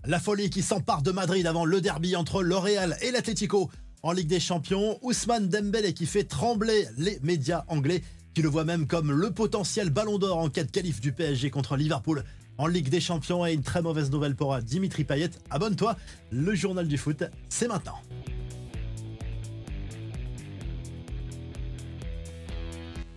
La folie qui s'empare de Madrid avant le derby entre le Real et l'Atlético. En Ligue des Champions, Ousmane Dembélé qui fait trembler les médias anglais, qui le voient même comme le potentiel ballon d'or en cas de qualif du PSG contre Liverpool en Ligue des Champions. Et une très mauvaise nouvelle pour Dimitri Payet. Abonne-toi, le journal du foot, c'est maintenant.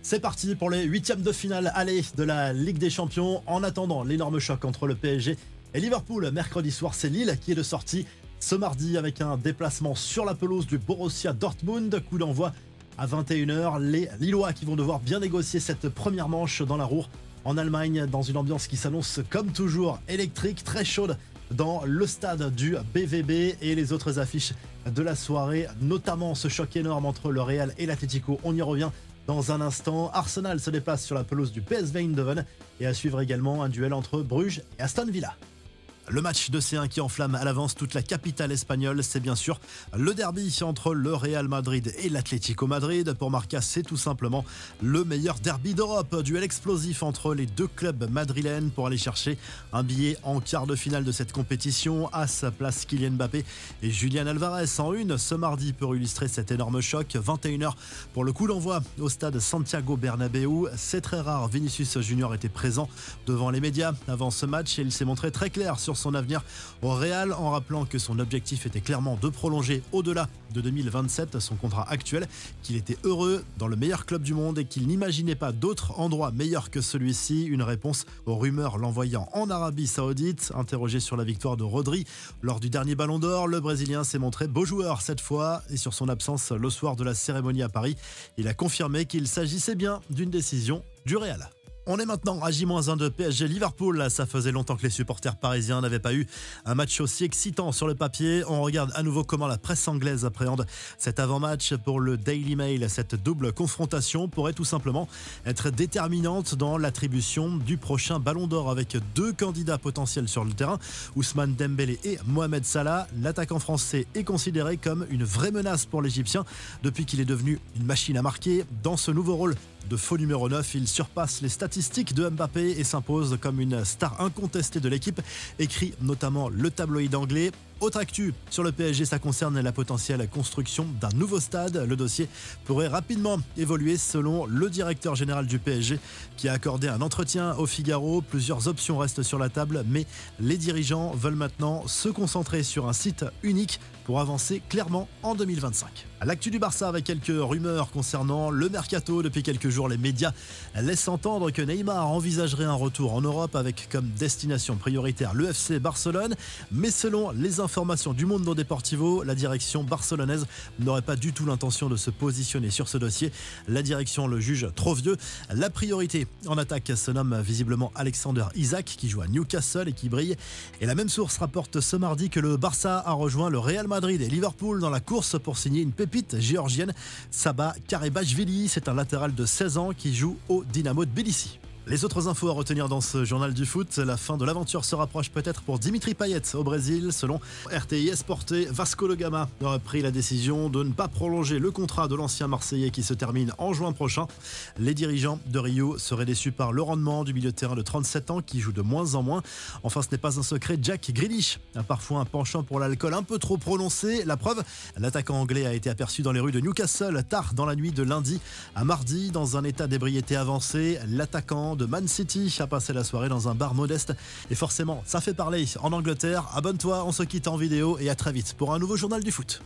C'est parti pour les huitièmes de finale aller de la Ligue des Champions. En attendant l'énorme choc entre le PSG et Liverpool, mercredi soir, c'est Lille qui est de sortie ce mardi avec un déplacement sur la pelouse du Borussia Dortmund. Coup d'envoi à 21h. Les Lillois qui vont devoir bien négocier cette première manche dans la Ruhr en Allemagne, dans une ambiance qui s'annonce comme toujours électrique, très chaude dans le stade du BVB. Et les autres affiches de la soirée, notamment ce choc énorme entre le Real et l'Atlético. On y revient dans un instant. Arsenal se déplace sur la pelouse du PSV Eindhoven et à suivre également un duel entre Bruges et Aston Villa. Le match de C1 qui enflamme à l'avance toute la capitale espagnole, c'est bien sûr le derby entre le Real Madrid et l'Atlético Madrid. Pour Marca, c'est tout simplement le meilleur derby d'Europe. Duel explosif entre les deux clubs madrilènes pour aller chercher un billet en quart de finale de cette compétition. À sa place, Kylian Mbappé et Julián Álvarez en une ce mardi pour illustrer cet énorme choc. 21h pour le coup d'envoi au stade Santiago Bernabéu. C'est très rare, Vinicius Junior était présent devant les médias avant ce match et il s'est montré très clair sur son avenir au Real en rappelant que son objectif était clairement de prolonger au-delà de 2027 son contrat actuel, qu'il était heureux dans le meilleur club du monde et qu'il n'imaginait pas d'autre endroit meilleur que celui-ci. Une réponse aux rumeurs l'envoyant en Arabie Saoudite. Interrogé sur la victoire de Rodri lors du dernier Ballon d'Or, le Brésilien s'est montré beau joueur cette fois et sur son absence le soir de la cérémonie à Paris, il a confirmé qu'il s'agissait bien d'une décision du Real. On est maintenant à J-1 de PSG Liverpool. Ça faisait longtemps que les supporters parisiens n'avaient pas eu un match aussi excitant sur le papier. On regarde à nouveau comment la presse anglaise appréhende cet avant-match. Pour le Daily Mail, cette double confrontation pourrait tout simplement être déterminante dans l'attribution du prochain Ballon d'Or avec deux candidats potentiels sur le terrain, Ousmane Dembélé et Mohamed Salah. L'attaquant français est considéré comme une vraie menace pour l'Égyptien depuis qu'il est devenu une machine à marquer. Dans ce nouveau rôle de faux numéro 9, il surpasse les statistiques de Mbappé et s'impose comme une star incontestée de l'équipe, écrit notamment le tabloïd anglais. Autre actu sur le PSG, ça concerne la potentielle construction d'un nouveau stade. Le dossier pourrait rapidement évoluer selon le directeur général du PSG qui a accordé un entretien au Figaro. Plusieurs options restent sur la table, mais les dirigeants veulent maintenant se concentrer sur un site unique pour avancer clairement en 2025. L'actu du Barça avec quelques rumeurs concernant le mercato. Depuis quelques jours, les médias laissent entendre que Neymar envisagerait un retour en Europe avec comme destination prioritaire le FC Barcelone. Mais selon les informations du Mundo Deportivo, la direction barcelonaise n'aurait pas du tout l'intention de se positionner sur ce dossier. La direction le juge trop vieux. La priorité en attaque se nomme visiblement Alexander Isak qui joue à Newcastle et qui brille. Et la même source rapporte ce mardi que le Barça a rejoint le Real Madrid et Liverpool dans la course pour signer une pépite géorgienne, Saba Karebashvili. C'est un latéral de 16 ans qui joue au Dynamo Tbilissi. Les autres infos à retenir dans ce journal du foot, la fin de l'aventure se rapproche peut-être pour Dimitri Payet au Brésil. Selon RTI Sporté, Vasco da Gama aurait pris la décision de ne pas prolonger le contrat de l'ancien Marseillais qui se termine en juin prochain. Les dirigeants de Rio seraient déçus par le rendement du milieu de terrain de 37 ans qui joue de moins en moins. Enfin, ce n'est pas un secret, Jack Grealish a parfois un penchant pour l'alcool un peu trop prononcé. La preuve, l'attaquant anglais a été aperçu dans les rues de Newcastle tard dans la nuit de lundi à mardi dans un état d'ébriété avancé. L'attaquant de Man City a passé la soirée dans un bar modeste et forcément ça fait parler en Angleterre. Abonne-toi, on se quitte en vidéo et à très vite pour un nouveau journal du foot.